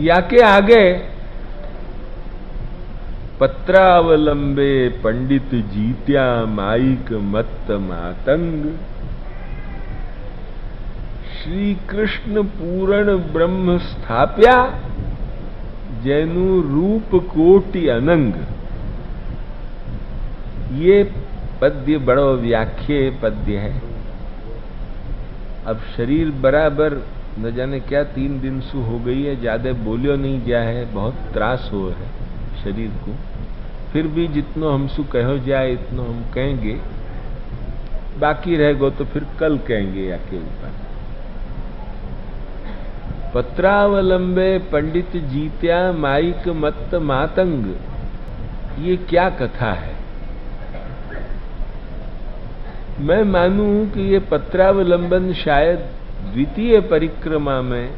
याके आगे पत्रावलंबे पंडित जीत्या माईक मत्त मातंग, श्री कृष्ण पूर्ण ब्रह्म स्थाप्या जैनु रूप कोटि अनंग। ये पद्य बड़ो व्याख्ये पद्य है। अब शरीर बराबर न जाने क्या 3 दिन सु हो गई है, ज्यादा बोलियो नहीं जा है, बहुत त्रास हो है शरीर को। फिर भी जितनो हमसु कहो जाए इतनो हम कहेंगे, बाकी रह गो तो फिर कल कहेंगे या के ऊपर। पत्रावलंबे पंडित जीत्या माईक मत्त मातंग, ये क्या कथा है? मैं मानूं कि ये पत्रावलंबन शायद द्वितीय परिक्रमा में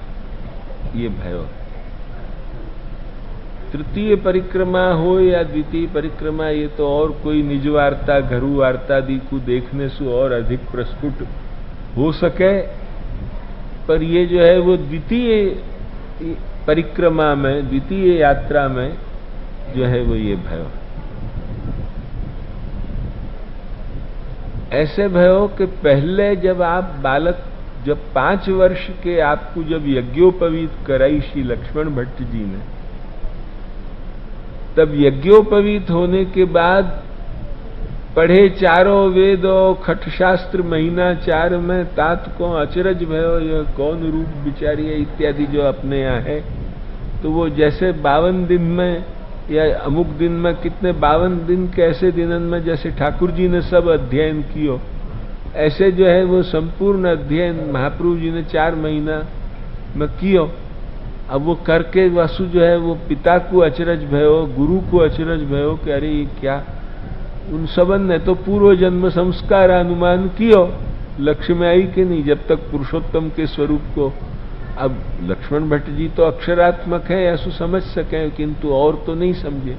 ये भयो। तृतीय परिक्रमा हो या द्वितीय परिक्रमा, ये तो और कोई निज वार्ता घरू वार्ता दी को देखने से और अधिक प्रस्फुट हो सके, पर ये जो है वो द्वितीय परिक्रमा में, द्वितीय यात्रा में जो है वो ये भयो। ऐसे भयो कि पहले जब आप बालक, जब 5 वर्ष के आपको जब यज्ञोपवीत कराई श्री लक्ष्मण भट्ट जी ने, तब यज्ञोपवीत होने के बाद पढ़े चारों वेदों खटशास्त्र महीना 4 में, तात को अचरज भयो यह कौन रूप बिचारी है इत्यादि जो अपने यहाँ है। तो वो जैसे 52 दिन में या अमुक दिन में, कितने 52 दिन के ऐसे दिनन में जैसे ठाकुर जी ने सब अध्ययन कियो, ऐसे जो है वो संपूर्ण अध्ययन महाप्रभु जी ने 4 महीना में कियो। अब वो करके वासु जो है वो पिता को अचरज भयो, गुरु को अचरज भयो कि अरे ये क्या, उन सबन ने तो पूर्व जन्म संस्कार अनुमान कियो, लक्ष्य में आई कि नहीं जब तक पुरुषोत्तम के स्वरूप को। अब लक्ष्मण भट्ट जी तो अक्षरात्मक है, ऐसा समझ सके, किंतु और तो नहीं समझे।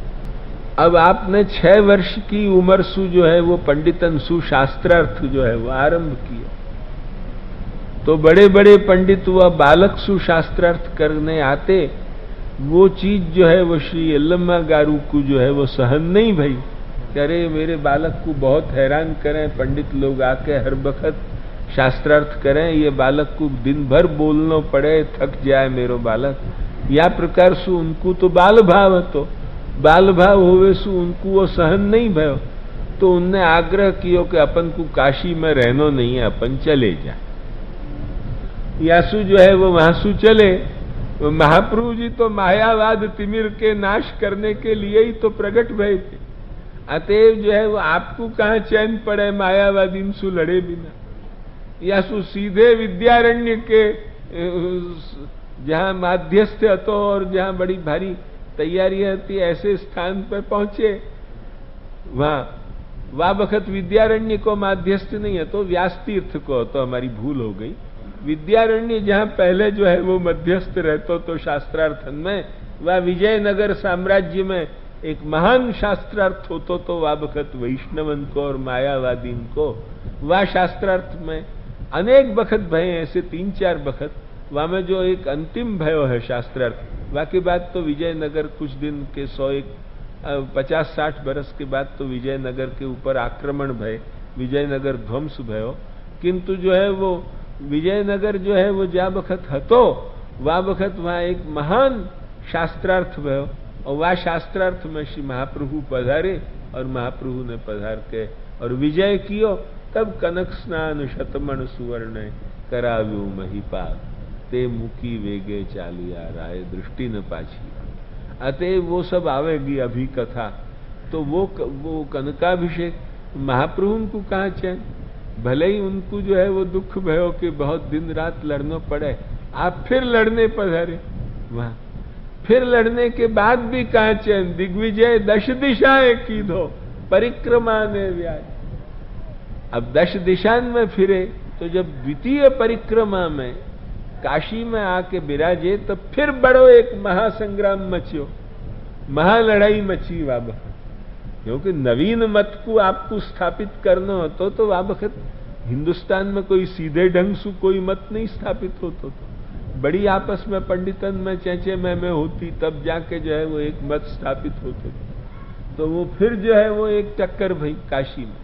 अब आपने 6 वर्ष की उम्र सु जो है वो पंडितन सु शास्त्रार्थ जो है वो आरंभ किया, तो बड़े बड़े पंडित वह बालक सु शास्त्रार्थ करने आते, वो चीज जो है वो श्री यल्लम्मा गारू को जो है वो सहन नहीं भई। अरे मेरे बालक को बहुत हैरान करें, पंडित लोग आके हर वक्त शास्त्रार्थ करें, ये बालक को दिन भर बोलना पड़े, थक जाए मेरो बालक। या प्रकार से उनको तो बाल भाव, तो बाल भाव होवे सु उनको वो सहन नहीं भयो, तो उनने आग्रह कियो कि अपन को काशी में रहनो नहीं है, अपन चले जाए। यासु जो है वो वहां चले। महाप्रभु जी तो मायावाद तिमिर के नाश करने के लिए ही तो प्रकट भय थे। अतएव जो है वो आपको कहां चैन पड़े मायावादी सु लड़े बिना। या सु सीधे विद्यारण्य के जहां माध्यस्थ हतो और जहां बड़ी भारी तैयारी थी ऐसे स्थान पर पहुंचे। वहां वक्त विद्यारण्य को माध्यस्थ नहीं है तो व्यास तीर्थ को, तो हमारी भूल हो गई। विद्यारण्य जहां पहले जो है वो मध्यस्थ रहतो तो शास्त्रार्थन में, वह विजयनगर साम्राज्य में एक महान शास्त्रार्थ होतो तो वह वक्त वैष्णवन को और मायावादीन को वह शास्त्रार्थ में अनेक वक्त भय, ऐसे 3-4 वक्त वहां में जो एक अंतिम भयो है शास्त्रार्थ। बाकी बात तो विजयनगर कुछ दिन के 150-60 बरस के बाद तो विजयनगर के ऊपर आक्रमण भय, विजयनगर ध्वंस भयो, किंतु जो है वो विजयनगर जो है वो जा वक्त हतो वह वक्त वहां एक महान शास्त्रार्थ भयो, और वह शास्त्रार्थ में श्री महाप्रभु पधारे और महाप्रभु ने पधार के और विजय कियो। तब कनक स्नान शतमण सुवर्ण कराव्यू महिपाल, ते मुकी वेगे चालिया राय दृष्टि न पाछी। अतः वो सब आवेगी अभी कथा। तो वो कनकाभिषेक महाप्रभु को कहाँ चैन, भले ही उनको जो है वो दुख भयो कि बहुत दिन रात लड़ना पड़े, आप फिर लड़ने पधारे वहां, फिर लड़ने के बाद भी कहाँ चैन, दिग्विजय 10 दिशाएं की दो परिक्रमा ने व्याज। अब 10 दिशा में फिरे, तो जब द्वितीय परिक्रमा में काशी में आके विराजे तो फिर बड़ो एक महासंग्राम मचियो, महालड़ाई मची वाब, क्योंकि नवीन मत को आपको स्थापित करना हो तो वह वक्त हिंदुस्तान में कोई सीधे ढंग से कोई मत नहीं स्थापित होता। तो बड़ी आपस में पंडितन में चेचे में होती, तब जाके जो है वो एक मत स्थापित होते। तो वो फिर जो है वो एक टक्कर भई काशी में।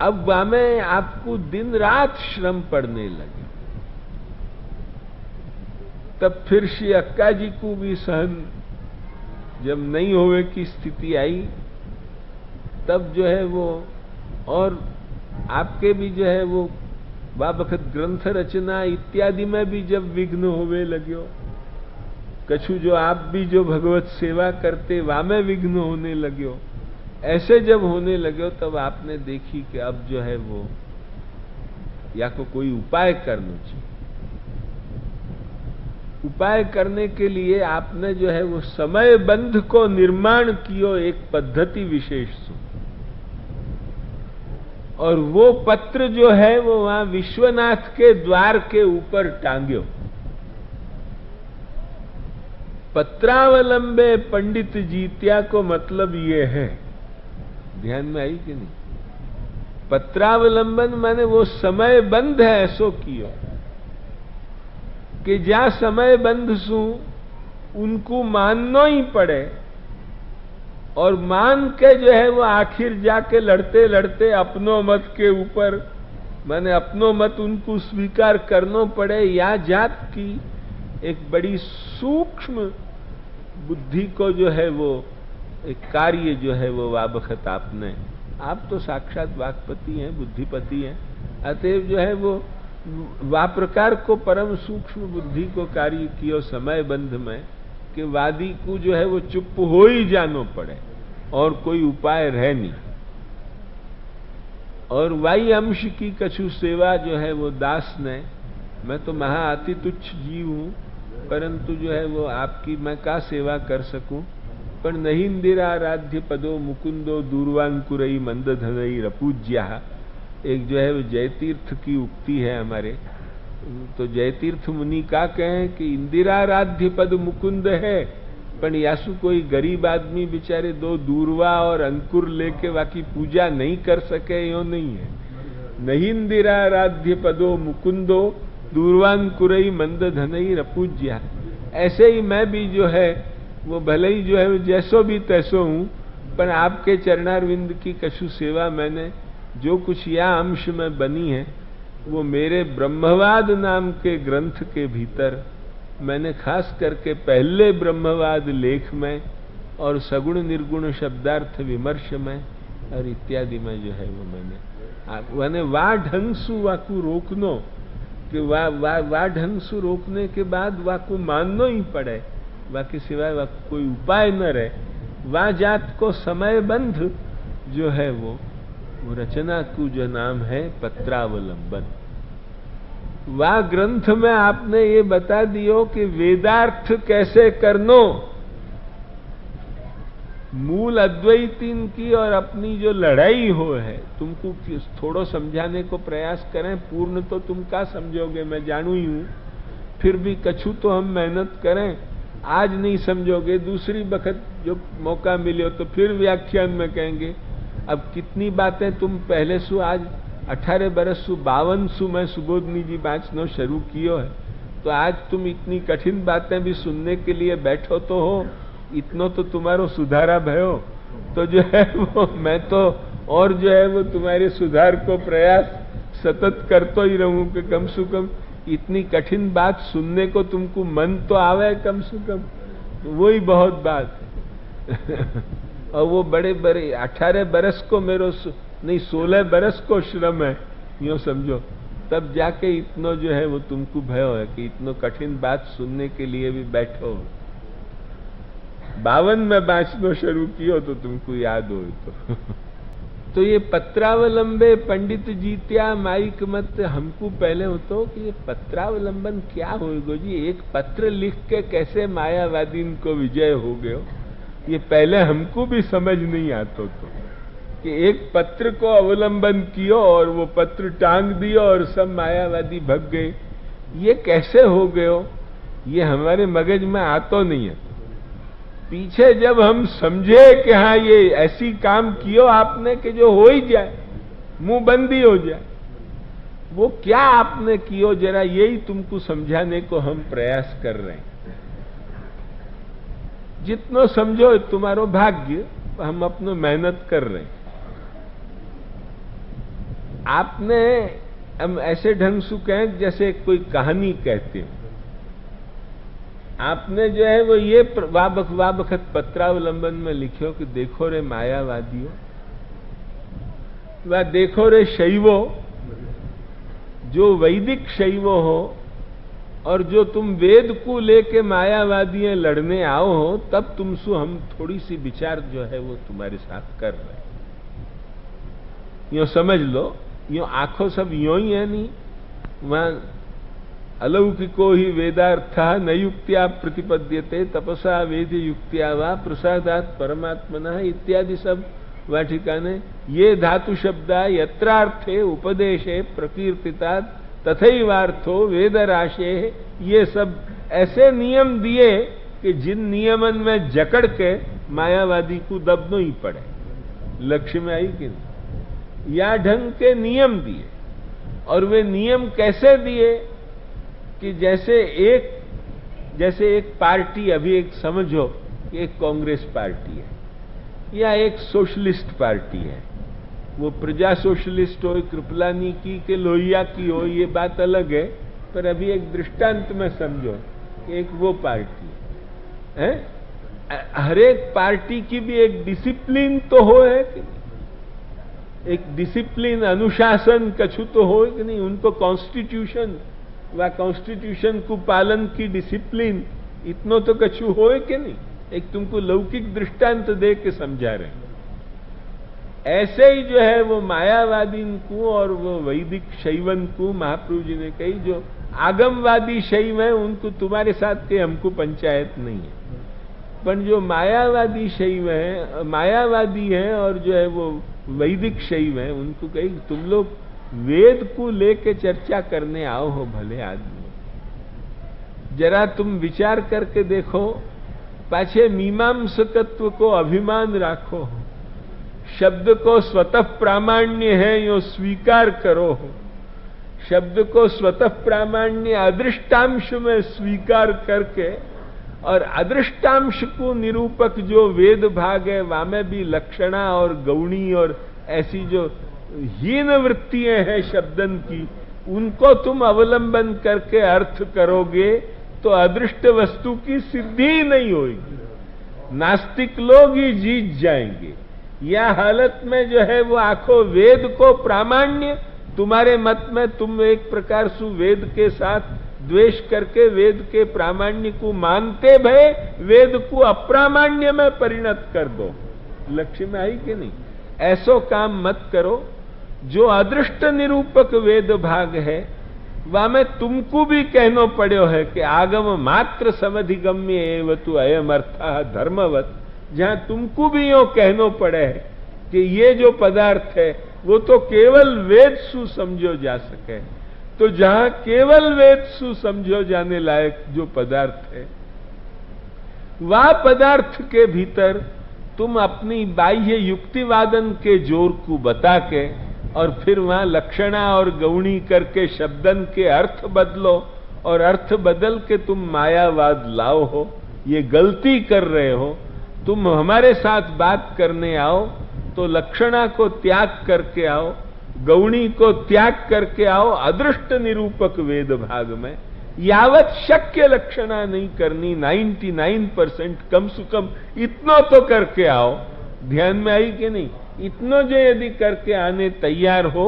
अब वामें आपको दिन रात श्रम पड़ने लगे। तब फिर श्री अक्का जी को भी सहन जब नहीं होवे की स्थिति आई, तब जो है वो और आपके भी जो है वो बखत ग्रंथ रचना इत्यादि में भी जब विघ्न होवे लग्यो, कछु जो आप भी जो भगवत सेवा करते वा में विघ्न होने लग्यो, ऐसे जब होने लग्यो तब आपने देखी कि अब जो है वो या को कोई उपाय करना चाहिए। उपाय करने के लिए आपने जो है वो समय बंध को निर्माण कियो एक पद्धति विशेष से, और वो पत्र जो है वो वहां विश्वनाथ के द्वार के ऊपर टांग्यो। पत्रावलंबे पंडित जीत्या को मतलब ये है, ध्यान में आई कि नहीं? पत्रावलंबन माने वो समय बंध है ऐसो कियो कि जा समय बंध सु उनको मानना ही पड़े, और मान के जो है वो आखिर जाके लड़ते लड़ते अपनो मत के ऊपर माने अपनो मत उनको स्वीकार करना पड़े, या जात की एक बड़ी सूक्ष्म बुद्धि को जो है वो एक कार्य जो है वो वाबखत आपने, आप तो साक्षात वाक्पति हैं, बुद्धिपति हैं, अतएव जो है वो वा प्रकार को परम सूक्ष्म बुद्धि को कार्य कियो समय बंध में कि वादी को जो है वो चुप हो ही जानो पड़े और कोई उपाय रह नहीं। और वाई अंश की कछु सेवा जो है वो दास ने, मैं तो महा अति तुच्छ जीव हूं, परंतु जो है वो आपकी मैं का सेवा कर सकूं, पर नहीं इंदिराराध्य पदो मुकुंदो दूरवांकुरई मंदधनई रपूज्या, एक जो है वो जयतीर्थ की उक्ति है हमारे। तो जयतीर्थ मुनि का कहें कि इंदिराराध्य पद मुकुंद है, पर यासु कोई गरीब आदमी बेचारे दो दूरवा और अंकुर लेके बाकी पूजा नहीं कर सके, यो नहीं है। नहीं इंदिराराध्य पदो मुकुंदो दूरवांकुरई मंद धनई रपूज्या। ऐसे ही मैं भी जो है वो भले ही जो है जैसो भी तैसो हूं, पर आपके चरणारविंद की कछु सेवा मैंने जो कुछ या अंश में बनी है वो मेरे ब्रह्मवाद नाम के ग्रंथ के भीतर मैंने खास करके पहले ब्रह्मवाद लेख में और सगुण निर्गुण शब्दार्थ विमर्श में और इत्यादि में जो है वो मैंने वा ढंग सु वाकू रोकनो कि वा ढंग सु रोकने के बाद वाकू मानना ही पड़े, बाकी सिवाय वाकू कोई उपाय न रहे। वा जात को समय बंध जो है वो रचना को जो नाम है पत्रावलंबन। वा ग्रंथ में आपने ये बता दियो कि वेदार्थ कैसे करनो, मूल अद्वैतीन की और अपनी जो लड़ाई हो है तुमको थोड़ो समझाने को प्रयास करें। पूर्ण तो तुम का समझोगे मैं जानू ही हूं, फिर भी कछु तो हम मेहनत करें। आज नहीं समझोगे, दूसरी बखत जो मौका मिले तो फिर व्याख्यान में कहेंगे। अब कितनी बातें तुम पहले सु आज 18 बरस सु 52 सु मैं सुबोधनी जी बाँचनो शुरू कियो है, तो आज तुम इतनी कठिन बातें भी सुनने के लिए बैठो तो हो, इतनो तो तुम्हारो सुधारा भयो, तो जो है वो मैं तो और जो है वो तुम्हारे सुधार को प्रयास सतत करतो ही रहूं कि कम से कम इतनी कठिन बात सुनने को तुमको मन तो आवे कम से कम, तो वही बहुत बात है। और वो बड़े बड़े 18 बरस को मेरो नहीं 16 बरस को श्रम है, यूं समझो, तब जाके इतनो जो है वो तुमको भय है कि इतनो कठिन बात सुनने के लिए भी बैठो। 52 में बाँचनो शुरू कियो तो तुमको याद हो तो ये पत्रावलंबे पंडित जीत्या माइक मत हमको पहले होतो कि ये पत्रावलंबन क्या होएगो जी, एक पत्र लिख के कैसे मायावादी को विजय हो गयो, ये पहले हमको भी समझ नहीं आता तो कि एक पत्र को अवलंबन कियो और वो पत्र टांग दियो और सब मायावादी भग गए, ये कैसे हो गयो, ये हमारे मगज में आतो नहीं है। पीछे जब हम समझे कि हाँ ये ऐसी काम कियो आपने कि जो हो ही जाए, मुंह बंदी हो जाए, वो क्या आपने कियो, जरा यही तुमको समझाने को हम प्रयास कर रहे हैं। जितनो समझो तुम्हारो भाग्य, हम अपनो मेहनत कर रहे हैं। आपने हम ऐसे ढंग से कहें जैसे कोई कहानी कहते हैं। आपने जो है वो ये वाबखत पत्रावलंबन में लिखो कि देखो रे मायावादियों, व देखो रे शैवो, जो वैदिक शैवो हो और जो तुम वेद को लेके मायावादियां लड़ने आओ हो, तब तुमसे हम थोड़ी सी विचार जो है वो तुम्हारे साथ कर रहे हैं। यो समझ लो, यो आंखों सब यो ही है नहीं। वहां अलौकिको ही वेदार्थ न युक्त्या प्रतिपद्यते तपसा वेद युक्त्या वा प्रसादात परमात्मना इत्यादि सब वाटिकाने ये धातु शब्दा यत्रार्थे उपदेशे प्रकीर्तितात तथैवार्थो वेदराशे, ये सब ऐसे नियम दिए कि जिन नियमन में जकड़ के मायावादी को दबनो ही पड़े। लक्ष्य में आई कि नहीं? या ढंग के नियम दिए, और वे नियम कैसे दिए कि जैसे एक पार्टी, अभी एक समझो एक कांग्रेस पार्टी है या एक सोशलिस्ट पार्टी है, वो प्रजा सोशलिस्ट हो, कृपलानी की के लोहिया की हो, ये बात अलग है। पर अभी एक दृष्टांत में समझो, एक वो पार्टी है। हर एक पार्टी की भी एक डिसिप्लिन तो हो है कि नहीं? एक डिसिप्लिन, अनुशासन कछु तो हो कि नहीं? उनको कॉन्स्टिट्यूशन व कॉन्स्टिट्यूशन को पालन की डिसिप्लिन इतनो तो कछु हो कि नहीं? एक तुमको लौकिक दृष्टांत दे के समझा रहे हैं। ऐसे ही जो है वो मायावादी को और वो वैदिक शैवन को महाप्रभु जी ने कही, जो आगमवादी शैव है उनको तुम्हारे साथ के हमको पंचायत नहीं है। पर जो मायावादी शैव है, मायावादी है और जो है वो वैदिक शैव है, उनको कही तुम लोग वेद को लेके चर्चा करने आओ हो भले आदमी, जरा तुम विचार करके देखो, पाछे मीमांसकत्व को अभिमान राखो, शब्द को स्वतः प्रामाण्य है यो स्वीकार करो, शब्द को स्वतः प्रामाण्य अदृष्टांश में स्वीकार करके, और अदृष्टांश को निरूपक जो वेद भाग है वामे भी लक्षणा और गौणी और ऐसी जो हीन वृत्तियां हैं शब्दन की, उनको तुम अवलंबन करके अर्थ करोगे तो अदृष्ट वस्तु की सिद्धि ही नहीं होगी। नास्तिक लोग ही जीत जाएंगे। या हालत में जो है वो आखो वेद को प्रामाण्य, तुम्हारे मत में तुम एक प्रकार से वेद के साथ द्वेष करके वेद के प्रामाण्य को मानते भय वेद को अप्रामाण्य में परिणत कर दो। लक्ष्य में आई कि नहीं? ऐसो काम मत करो। जो अदृष्ट निरूपक वेद भाग है वह में तुमको भी कहनो पड़ो है कि आगम मात्र समधिगम्य एव तु अयम अर्थः धर्मवत, जहां तुमको भी यो कहनो पड़े है कि ये जो पदार्थ है वो तो केवल वेद सु समझो जा सके। तो जहां केवल वेद सु समझो जाने लायक जो पदार्थ है, वह पदार्थ के भीतर तुम अपनी बाह्य युक्तिवादन के जोर को बता के और फिर वहां लक्षणा और गौणी करके शब्दन के अर्थ बदलो, और अर्थ बदल के तुम मायावाद लाओ हो, ये गलती कर रहे हो। तुम हमारे साथ बात करने आओ तो लक्षणा को त्याग करके आओ, गौणी को त्याग करके आओ, अदृष्ट निरूपक वेद भाग में यावत शक्य लक्षणा नहीं करनी, 99% कम से कम इतनो तो करके आओ। ध्यान में आई कि नहीं? इतनो जो यदि करके आने तैयार हो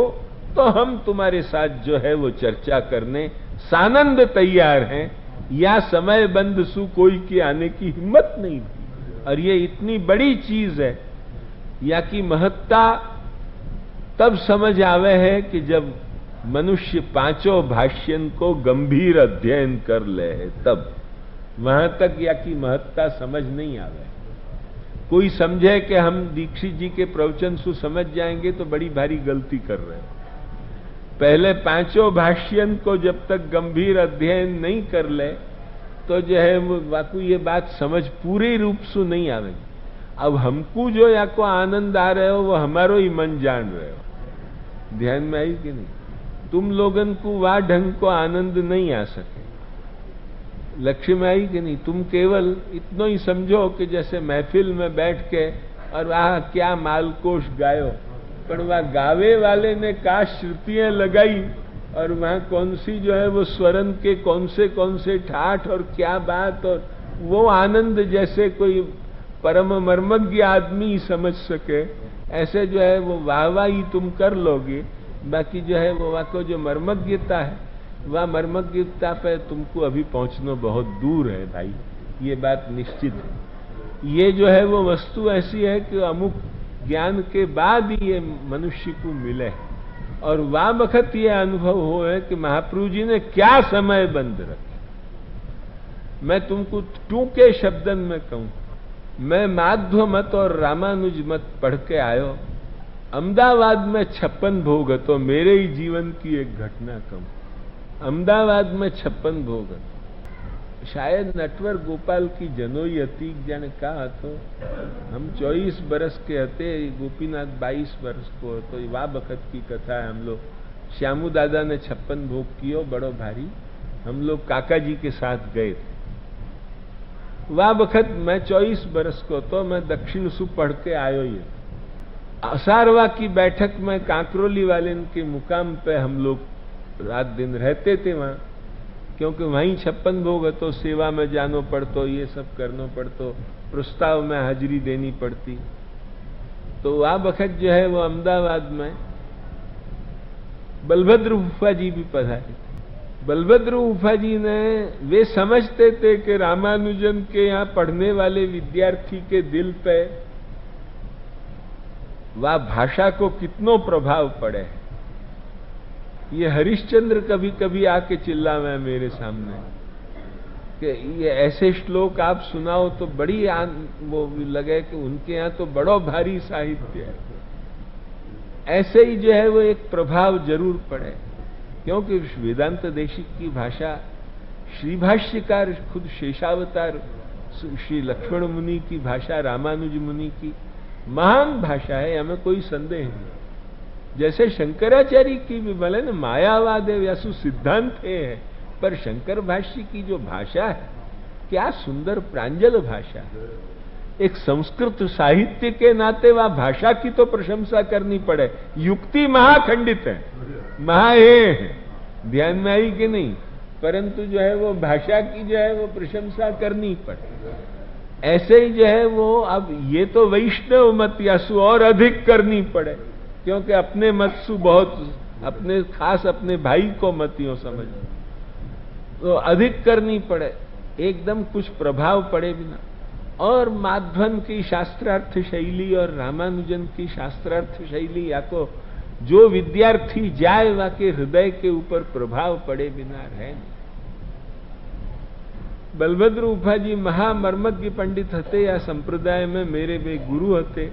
तो हम तुम्हारे साथ जो है वो चर्चा करने सानंद तैयार हैं। या समय बंद सु कोई की आने की हिम्मत नहीं थी। और ये इतनी बड़ी चीज है, या की महत्ता तब समझ आवे है कि जब मनुष्य पांचों भाष्यन को गंभीर अध्ययन कर ले है, तब वहां तक या की महत्ता समझ नहीं आवे। कोई समझे कि हम दीक्षित जी के प्रवचन से समझ जाएंगे तो बड़ी भारी गलती कर रहे हैं। पहले पांचों भाष्यन को जब तक गंभीर अध्ययन नहीं कर ले तो जो है वो वाकु ये बात समझ पूरे रूप से नहीं आवेगी। अब हमको जो या को आनंद आ रहे हो वो हमारो ही मन जान रहे हो। ध्यान में आई कि नहीं? तुम लोगन को वह ढंग को आनंद नहीं आ सके। लक्ष्य में आई कि नहीं, तुम केवल इतना ही समझो कि जैसे महफिल में बैठ के और वह क्या मालकोश गायो, पर वह गावे वाले ने का श्रुतियां लगाई और वहां कौन सी जो है वो स्वरन के कौन से ठाठ और क्या बात, और वो आनंद जैसे कोई परम मर्मज्ञ आदमी समझ सके, ऐसे जो है वो वाहवाही तुम कर लोगे। बाकी जो है वो वाको जो मर्मज्ञता है, वह मर्मज्ञता पे तुमको अभी पहुंचना बहुत दूर है भाई, ये बात निश्चित है। ये जो है वो वस्तु ऐसी है कि अमुक ज्ञान के बाद ही ये मनुष्य को मिले, और वह वक्त ये अनुभव हो है कि महाप्रभु जी ने क्या समय बंद रखे। मैं तुमको टूके शब्दन में कहूं, मैं माध्व मत और रामानुज मत पढ़ के आयो, अहमदाबाद में 56 भोग तो मेरे ही जीवन की एक घटना कहूं। अहमदाबाद में 56 भोग, शायद नटवर गोपाल की जनोई अतीक जाने का हतो, हम 24 बरस के हते, गोपीनाथ 22 बरस को तो वाह बखत की कथा है। हम लोग श्यामू दादा ने 56 भोग कियो, बड़ो भारी, हम लोग काका जी के साथ गए थे। वाह बखत मैं 24 बरस को तो मैं दक्षिण सु पढ़ के आयो। ये असारवा की बैठक में कांकरोली वाले के मुकाम पे हम लोग रात दिन रहते थे वहां, क्योंकि वहीं 56 भोग तो सेवा में जानो पड़तो, ये सब करना पड़तो, प्रस्ताव में हाजिरी देनी पड़ती। तो वह वक्त जो है वो अहमदाबाद में बलभद्र उफा जी भी पधारे। बलभद्र उफा जी ने, वे समझते थे कि रामानुजन के यहाँ पढ़ने वाले विद्यार्थी के दिल पे वह भाषा को कितनो प्रभाव पड़े। ये हरिश्चंद्र कभी कभी आके चिल्लावे मेरे सामने कि ये ऐसे श्लोक आप सुनाओ तो बड़ी वो लगे कि उनके यहाँ तो बड़ो भारी साहित्य है। ऐसे ही जो है वो एक प्रभाव जरूर पड़े, क्योंकि वेदांत देशिक की भाषा, श्री भाष्यकार खुद शेषावतार श्री लक्ष्मण मुनि की भाषा, रामानुज मुनि की महान भाषा है, हमें कोई संदेह नहीं। जैसे शंकराचार्य की भी भले न मायावाद है या सिद्धांत है, पर शंकर भाष्य की जो भाषा है क्या सुंदर प्रांजल भाषा है। एक संस्कृत साहित्य के नाते वह भाषा की तो प्रशंसा करनी पड़े। युक्ति महाखंडित है, है, ध्यान में आई कि नहीं, परंतु जो है वो भाषा की जो है वो प्रशंसा करनी पड़े। ऐसे ही जो है वो अब ये तो वैष्णव मत यासु और अधिक करनी पड़े, क्योंकि अपने मत सु बहुत अपने खास अपने भाई को मतियों समझ तो अधिक करनी पड़े, एकदम कुछ प्रभाव पड़े बिना। और माध्वन की शास्त्रार्थ शैली और रामानुजन की शास्त्रार्थ शैली या को जो विद्यार्थी जाए वह के हृदय के ऊपर प्रभाव पड़े बिना रहे नहीं। बलभद्र उफा जी महामर्मज्ञ पंडित हते, या संप्रदाय में मेरे वे गुरु हते।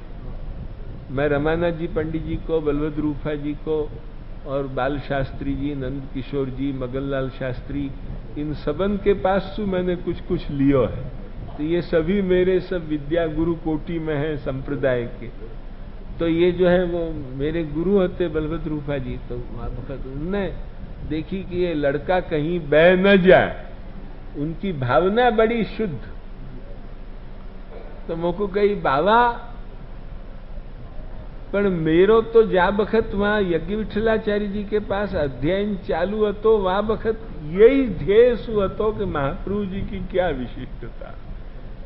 मैं रमानाथ जी पंडित जी को, बलभद्र उफा जी को और बाल शास्त्री जी, नंद किशोर जी, मगनलाल शास्त्री, इन सबन के पास से मैंने कुछ कुछ लियो है। तो ये सभी मेरे सब विद्या गुरु कोटि में हैं संप्रदाय के। तो ये जो है वो मेरे गुरु होते बलभद्र उफा जी। तो उनने देखी कि ये लड़का कहीं बह न जाए, उनकी भावना बड़ी शुद्ध। तो मोको कही बाबा पण मेरो तो जा बखत वहां यज्ञ विठलाचार्य जी के पास अध्ययन चालू हतो, वहां बखत यही ध्येय सु हतो कि महाप्रभु जी की क्या विशिष्टता,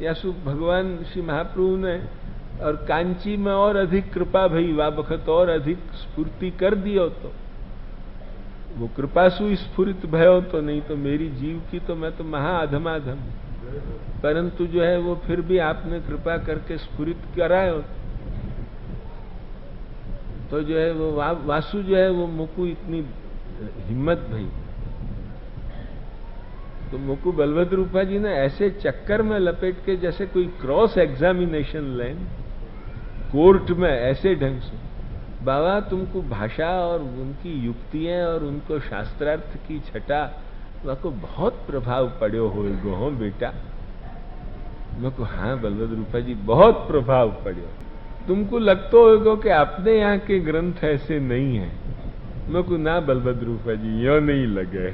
या सु भगवान श्री महाप्रभु ने और कांची में और अधिक कृपा भई, वहां बखत और अधिक स्फूर्ति कर दियो। तो वो कृपा सु स्फुरित भयो, तो नहीं तो मेरी जीव की तो मैं तो महा अधमाधम, परंतु जो है वो फिर भी आपने कृपा करके स्फुरित करायो। तो जो है वो वासु जो है वो मुकु इतनी हिम्मत भई। तो मुकु बलभद्र उफा जी ने ऐसे चक्कर में लपेट के जैसे कोई क्रॉस एग्जामिनेशन लें कोर्ट में, ऐसे ढंग से, बाबा तुमको भाषा और उनकी युक्तियां और उनको शास्त्रार्थ की छटा वह को बहुत प्रभाव पड़ो होएगो हो बेटा। मैं को हाँ बलभद्र उफा जी बहुत प्रभाव पड़ो। तुमको लगता होगा कि अपने यहाँ के ग्रंथ ऐसे नहीं है, मैं को ना बलभद्र रूपा जी यो नहीं लगे।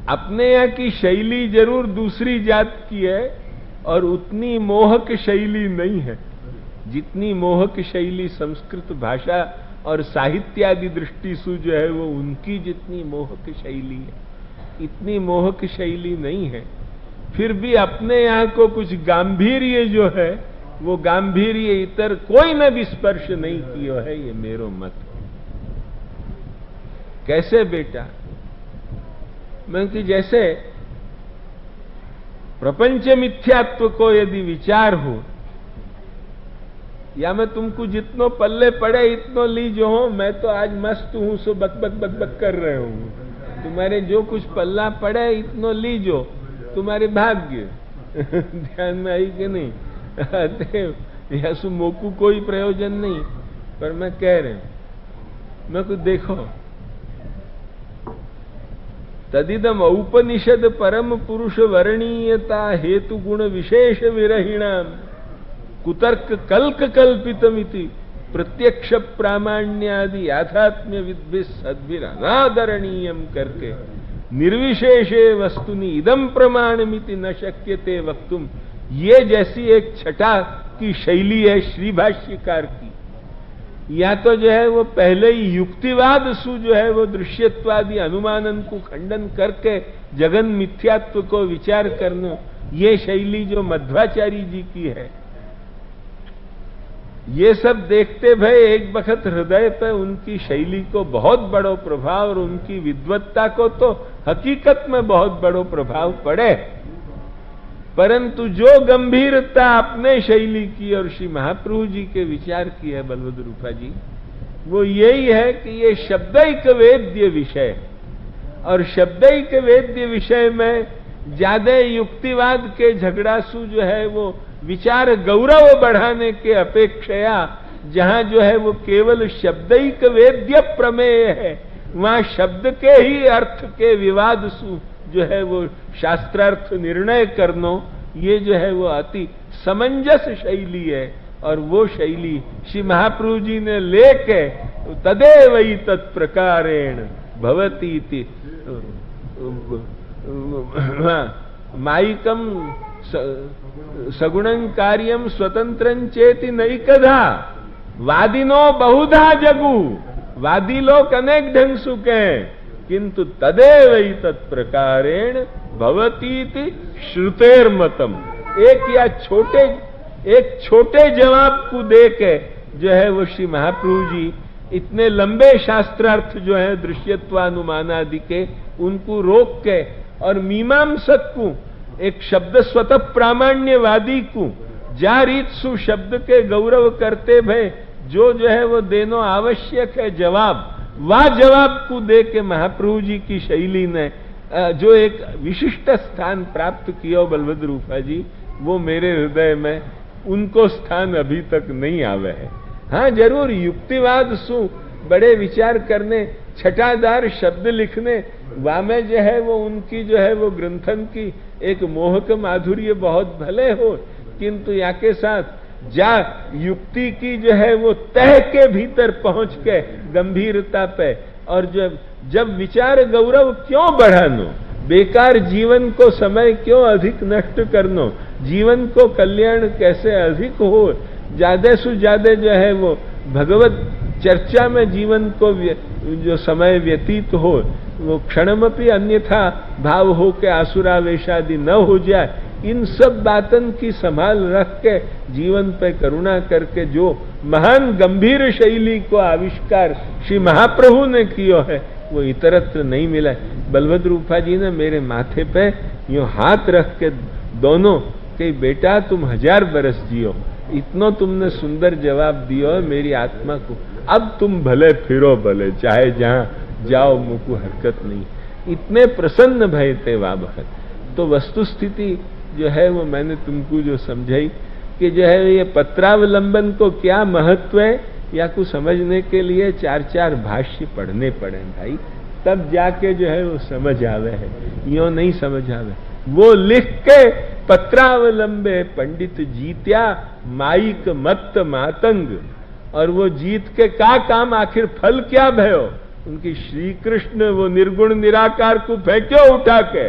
अपने यहाँ की शैली जरूर दूसरी जात की है और उतनी मोहक शैली नहीं है जितनी मोहक शैली संस्कृत भाषा और साहित्य आदि दृष्टि से जो है वो उनकी जितनी मोहक शैली है, इतनी मोहक शैली नहीं है। फिर भी अपने यहाँ को कुछ गांधीर्य जो है वो गांधीर्य इतर कोई न भी स्पर्श नहीं किया है, ये मेरो मत। कैसे बेटा? मैं कि जैसे प्रपंच मिथ्यात्व को यदि विचार हो, या मैं तुमको जितनो पल्ले पड़े इतनो लीजो हो, मैं तो आज मस्त हूं सो बक बक बक बक कर रहे हूं, तुम्हारे जो कुछ पल्ला पड़े इतनो लीजो, तुम्हारे भाग्य। ध्यान में आई कि नहीं? या सु मोकू कोई प्रयोजन नहीं, पर मैं कह रहे हूं, मैं कुछ देखो, तदिदम औपनिषद परम पुरुष वर्णीयता हेतु गुण विशेष विरहिणाम कुतर्क कल्क कल्पितमिति प्रत्यक्ष प्रामाण्यादि आध्यात्म्य विद्भिः सद्भिर अनादरणीयम करके निर्विशेषे वस्तुनि इदम प्रमाणमिति न शक्यते वक्तुम, ये जैसी एक छटा की शैली है श्री भाष्यकार की। या तो जो है वो पहले ही युक्तिवाद सु जो है वो दृश्यत्वादि अनुमानन को खंडन करके जगन मिथ्यात्व को विचार करना, ये शैली जो मध्वाचार्य जी की है, ये सब देखते भय एक बखत हृदय पे उनकी शैली को बहुत बड़ो प्रभाव और उनकी विद्वत्ता को तो हकीकत में बहुत बड़ो प्रभाव पड़े, परंतु जो गंभीरता अपने शैली की और श्री महाप्रभु जी के विचार की है बलभद्र रूपा जी, वो यही है कि ये शब्दैक वेद्य विषय, और शब्दैक वेद्य विषय में ज्यादा युक्तिवाद के झगड़ासू जो है वो विचार गौरव बढ़ाने के अपेक्षया जहां जो है वो केवल शब्दैक वेद्य प्रमेय है, वहां शब्द के ही अर्थ के विवाद सु जो है वो शास्त्रार्थ निर्णय करनो, ये जो है वो अति समंजस शैली है। और वो शैली श्री महाप्रभु जी ने लेके तदेवै तत्प्रकारेण भवतीति माइकम सगुणं कार्यम स्वतंत्रं चेति नैकधा वादिनो बहुधा जगु, वादी लोग अनेक ढंग सुके किंतु तदेवै तत्प्रकारेण भवतीति श्रुतेर मतम। एक छोटे जवाब को देके जो है वो श्री महाप्रभु जी इतने लंबे शास्त्रार्थ जो है दृश्यत्वानुमानादि के उनको रोक के और मीमांसक को एक शब्द स्वतः प्रामाण्यवादी को जा रीत सु शब्द के गौरव करते भय जो है वो देनो आवश्यक है जवाब, वह जवाब को दे के महाप्रभु जी की शैली ने जो एक विशिष्ट स्थान प्राप्त किया बलभद्र रूपा जी, वो मेरे हृदय में उनको स्थान अभी तक नहीं आवे है। हाँ जरूर युक्तिवाद सु बड़े विचार करने, छटादार शब्द लिखने, वामे जो है वो उनकी जो है वो ग्रंथन की एक मोहक माधुर्य बहुत भले हो, किंतु या के साथ जा युक्ति की जो है वो तह के भीतर पहुंच के गंभीरता पे, और जब विचार गौरव क्यों बढ़ानो, बेकार जीवन को समय क्यों अधिक नष्ट करनो, जीवन को कल्याण कैसे अधिक हो, ज्यादा से ज्यादा जो है वो भगवत चर्चा में जीवन को जो समय व्यतीत हो, वो क्षणमपि अन्यथा भाव हो के आसुरावेशादि न हो जाए, इन सब बातन की संभाल रख के जीवन पे करुणा करके जो महान गंभीर शैली को आविष्कार श्री महाप्रभु ने किया है वो इतरत्र नहीं मिला है। बलभद्र रूपा जी ने मेरे माथे पे यूं हाथ रख के दोनों कि बेटा तुम 1000 बरस जियो, इतना तुमने सुंदर जवाब दियो है मेरी आत्मा को, अब तुम भले फिरो भले चाहे जहां जाओ, मुझको हरकत नहीं। इतने प्रसन्न भय थे वाबहत। तो वस्तु स्थिति जो है वो मैंने तुमको जो समझाई कि जो है ये पत्रावलंबन को क्या महत्व है, या कुछ समझने के लिए 4-4 भाष्य पढ़ने पड़े भाई, तब जाके जो है वो समझ आवे है, यो नहीं समझ आवे। वो लिख के पत्रावलंबे पंडित जीत्या माइक मत मातंग, और वो जीत के का काम, आखिर फल क्या भयो? उनकी श्री कृष्ण वो निर्गुण निराकार को फेंक्यो उठा के।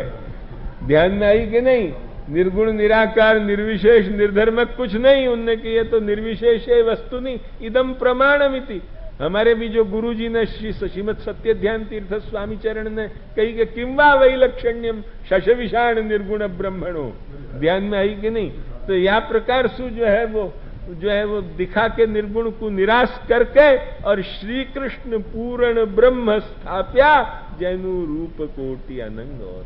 ध्यान में आई कि नहीं? निर्गुण निराकार निर्विशेष निर्धर्मक कुछ नहीं, उनने कि ये तो निर्विशेष है वस्तु नहीं, इदम प्रमाणमिति। हमारे भी जो गुरु जी ने श्रीमद सत्य ध्यान तीर्थ स्वामी चरण ने कही कि किंवा वैलक्षण्यम शशविषाण निर्गुण ब्रह्मणो। ध्यान में आई कि नहीं? तो यह प्रकार से जो है वो दिखा के निर्गुण को निराश करके और श्री कृष्ण पूर्ण ब्रह्म स्थाप्या जैनु रूप कोटि अनंग। और